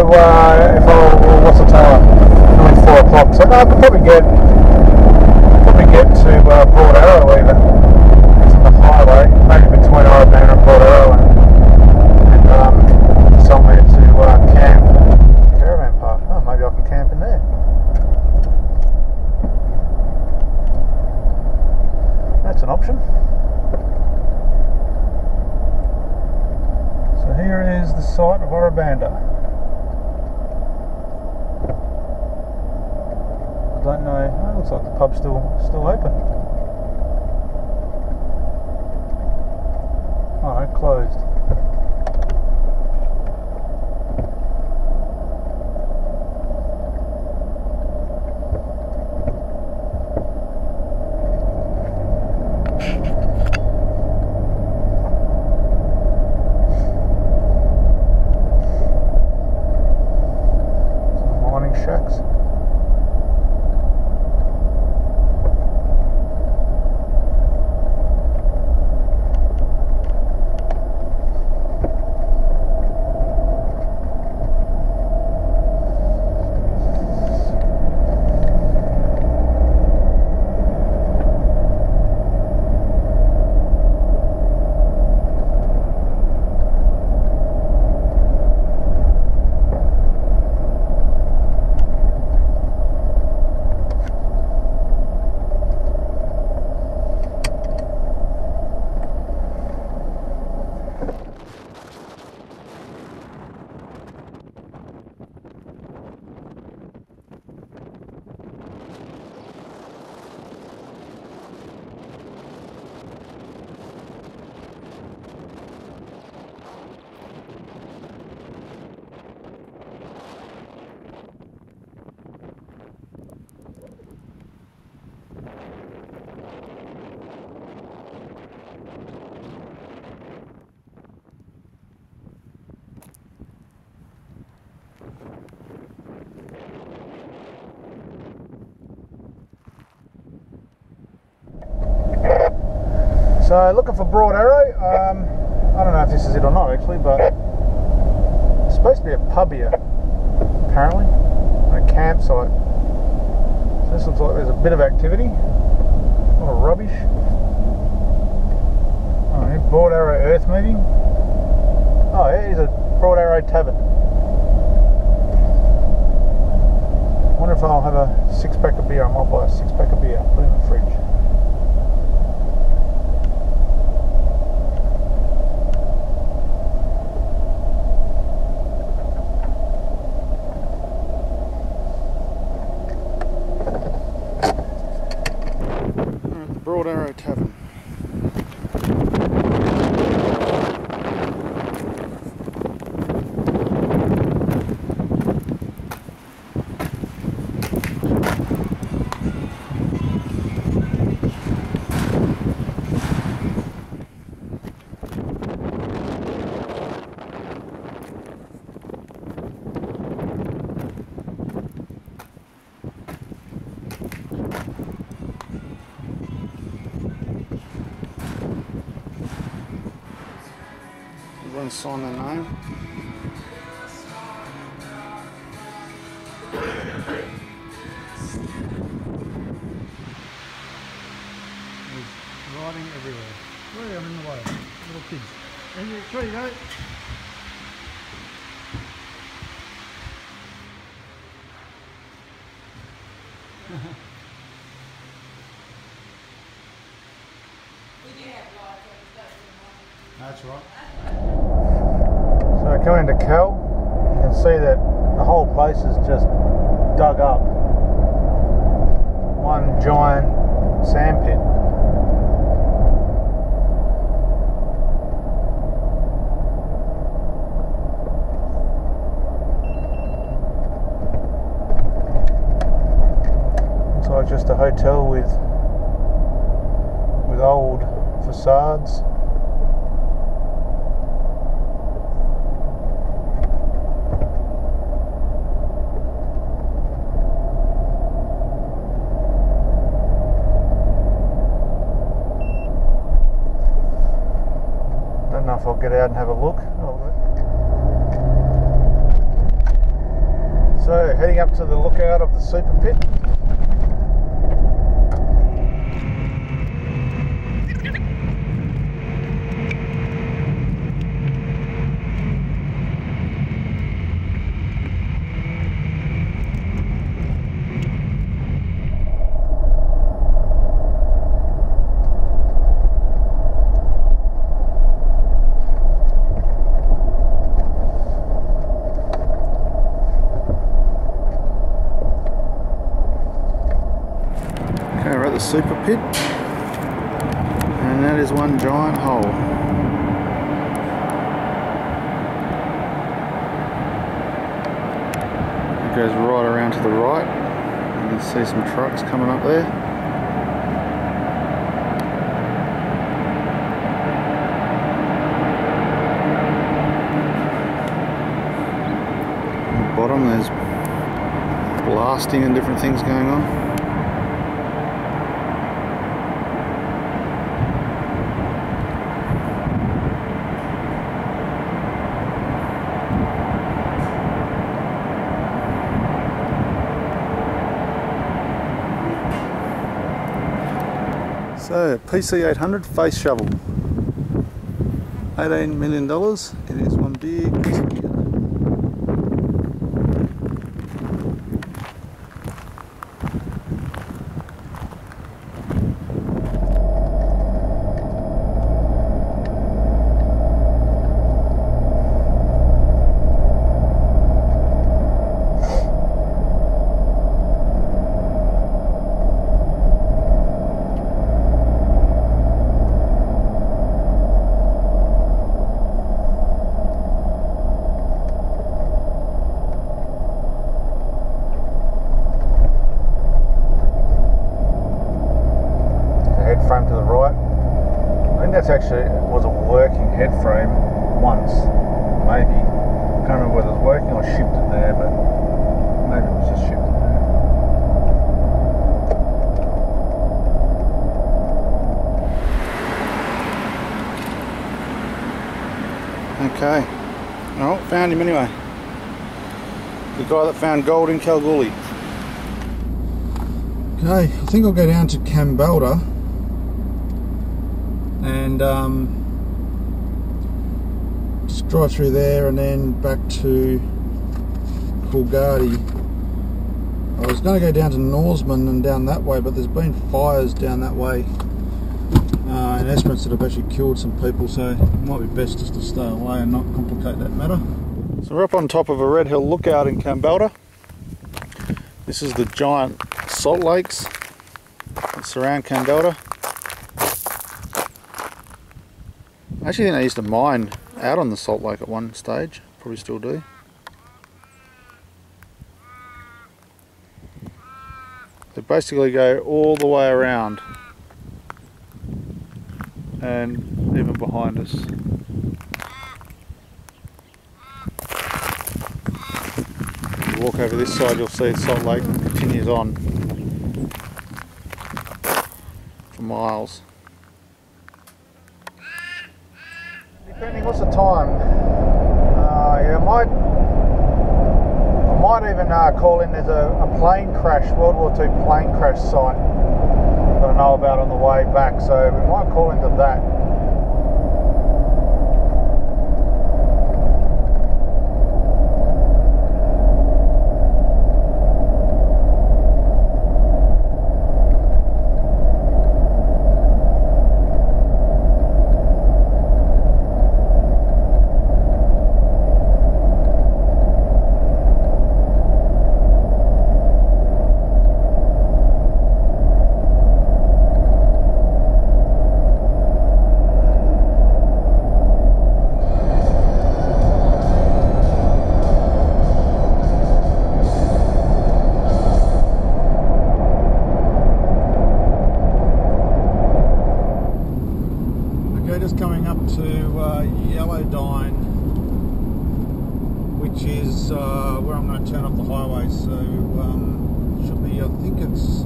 what's the time? Only 4 o'clock. So no, I could probably get to Broad Arrow even. It's on the highway, maybe between Arabana and Broad Arrow, and somewhere to camp. Caravan park. Oh, maybe I can camp in there. That's an option. So here is the site of Arabanda. I don't know. Oh, it looks like the pub's still open. Oh, it closed. Shacks. So looking for Broad Arrow. I don't know if this is it or not actually, but it's supposed to be a pub here apparently, and a campsite. So this looks like there's a bit of activity. A lot of rubbish. Oh, yeah, Broad Arrow Earth meeting. Oh, yeah, here's a Broad Arrow Tavern. I wonder if I'll have a 6-pack of beer. I might buy a 6-pack of beer, put it in the fridge. Broad Arrow Tavern. Everyone sign their name. There's riding everywhere. Sorry, I'm in the way. Little kids. And you, there you go. That's right. So coming into Cal, you can see that the whole place is just dug up. One giant sand pit. Looks like just a hotel with old facades. Don't know if I'll get out and have a look. So heading up to the lookout of the super pit. Super pit, and that is one giant hole. It goes right around to the right. You can see some trucks coming up there. At the bottom there's blasting and different things going on. So, PC800 face shovel, $18 million. It is one big piece of gear. Frame to the right. I think that's actually was a working head frame once, maybe. I can't remember whether it was working or shifted there, but maybe it was just shifted there. Okay. Oh, found him anyway. The guy that found gold in Kalgoorlie. Okay, I think I'll go down to Kambalda and just drive through there and then back to Coolgardie. I was going to go down to Norseman and down that way, but there's been fires down that way in Esperance that have actually killed some people, so it might be best just to stay away and not complicate that matter. So we're up on top of a Red Hill lookout in Kambalda. This is the giant salt lakes that surround Kambalda. I actually think they used to mine out on the salt lake at one stage, probably still do. They basically go all the way around and even behind us. If you walk over this side, you'll see the salt lake continues on for miles. Depending, what's the time? Yeah, I might even call in. There's a plane crash, World War II plane crash site that I know about on the way back, so we might call into that. Just coming up to Yellowdine, which is where I'm going to turn off the highway, so should be, I think it's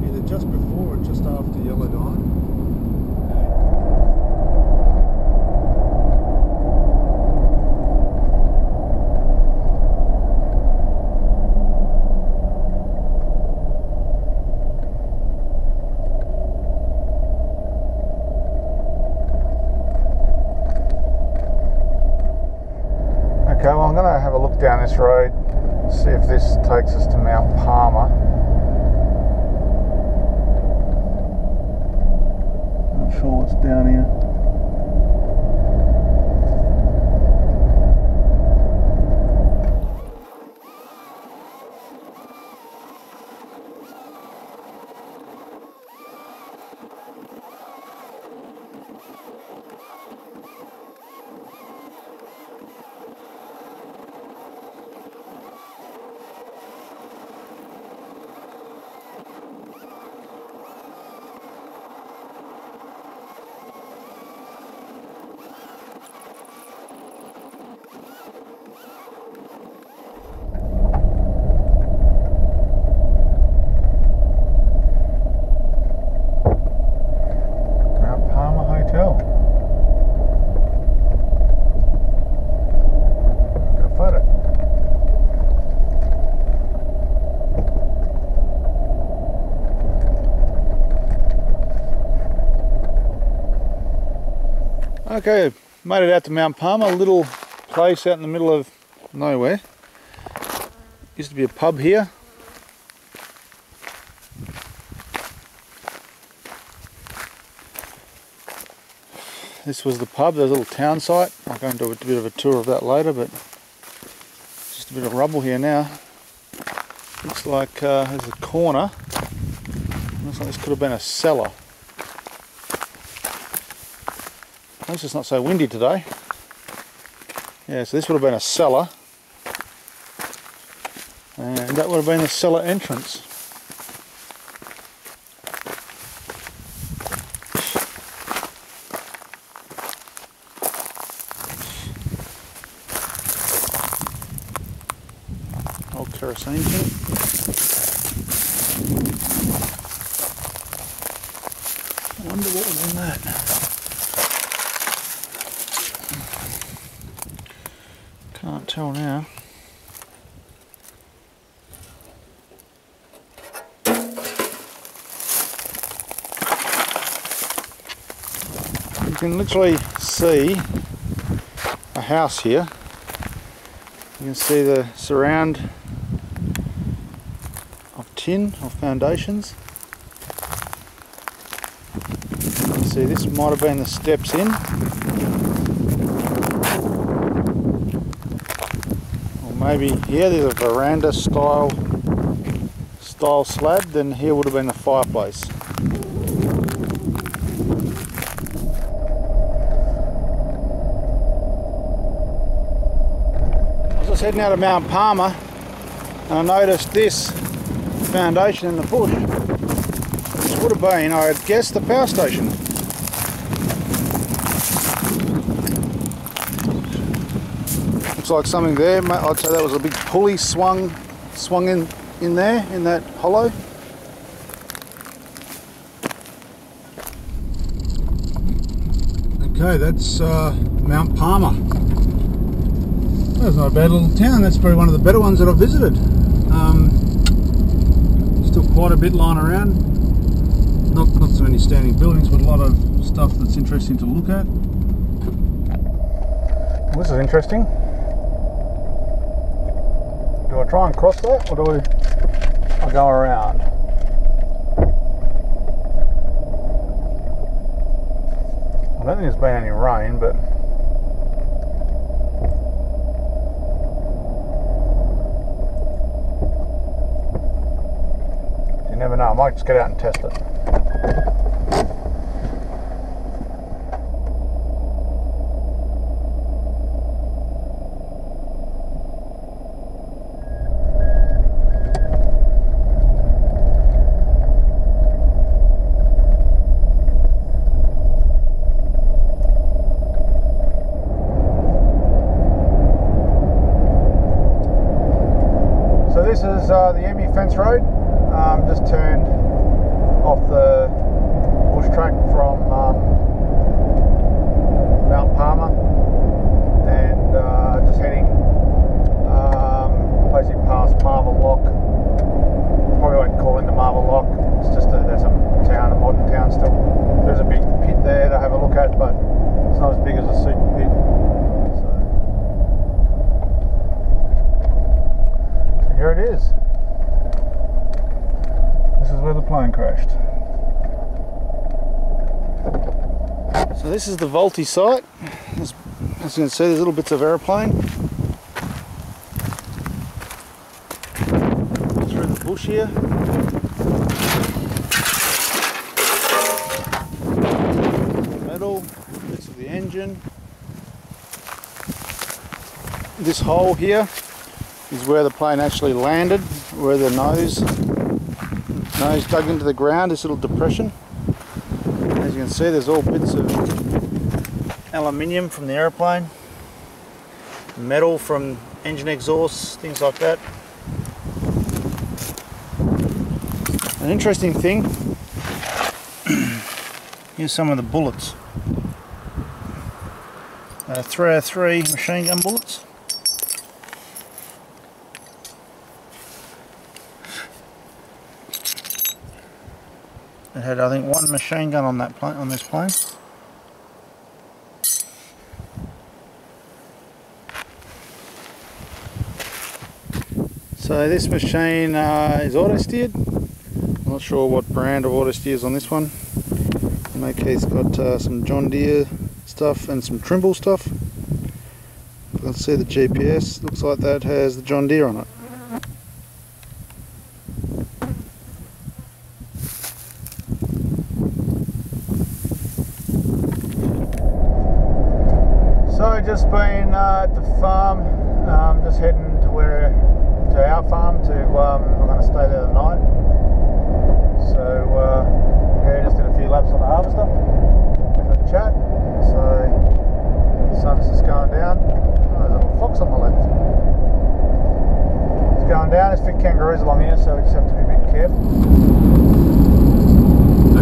either just before or just after Yellowdine. Okay, well I'm going to have a look down this road, see if this takes us to Mount Palmer. Not sure what's down here. Okay, made it out to Mount Palmer, a little place out in the middle of nowhere. Used to be a pub here. This was the pub, there's a little town site. I'll go into a bit of a tour of that later, but just a bit of rubble here now. Looks like there's a corner. Looks like this could have been a cellar. At least it's not so windy today. Yeah, so this would have been a cellar. And that would have been the cellar entrance. Old kerosene tank. I wonder what was in that. Can't tell now. You can literally see a house here. You can see the surround of tin, of foundations. You can see this might have been the steps in. Maybe here there's a veranda style slab, then here would have been the fireplace. I was just heading out of Mount Palmer and I noticed this foundation in the bush. This would have been, I had guessed, the power station. Like something there. I'd say that was a big pulley swung in there in that hollow. Okay, that's Mount Palmer. That's not a bad little town. That's probably one of the better ones that I've visited. Still quite a bit lying around. Not so many standing buildings, but a lot of stuff that's interesting to look at. Well, this is interesting. Do I try and cross that, or do I go around? I don't think there's been any rain, but you never know. I might just get out and test it. This is the Emmy Fence Road. Just turned off the bush track from Mount Palmer and just heading basically past Marvel Lock. Probably won't call into Marvel Lock. It's just that's a town, a modern town still. There's a big pit there to have a look at, but it's not as big as a super pit. So So this is the Volti site. As you can see, there's little bits of aeroplane through the bush here. Metal, bits of the engine. This hole here is where the plane actually landed, where the nose dug into the ground, this little depression. As you can see, there's all bits of aluminium from the aeroplane, metal from engine exhausts, things like that. An interesting thing, here's some of the bullets. 303 machine gun bullets. It had, I think, one machine gun on that plane, on this plane. So this machine is auto steered. I'm not sure what brand of auto steers on this one. In my case, got some John Deere stuff and some Trimble stuff. You can see the GPS. Looks like that has the John Deere on it. So just been at the farm, just heading to our farm. I'm going to stay there tonight. So yeah, just did a few laps on the harvester, had a chat. So the sun's just going down. Oh, there's a little fox on the left. It's going down. There's 5 kangaroos along here, so we just have to be a bit careful.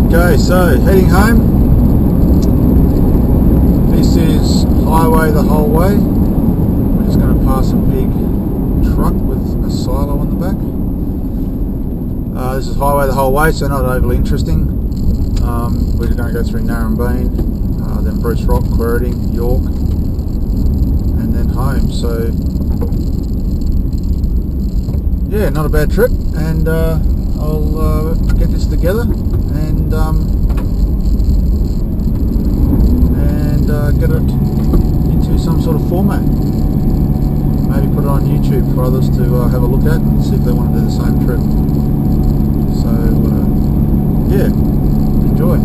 Okay, so heading home. This is highway the whole way. We're just going to pass a big truck with a silo on the back. This is highway the whole way, so not overly interesting. We're just going to go through Narrabeen, then Bruce Rock, Quirting, York, and then home. So yeah, not a bad trip, and I'll get this together and get it into some sort of format. Maybe put it on YouTube for others to have a look at and see if they want to do the same trip. So yeah, enjoy.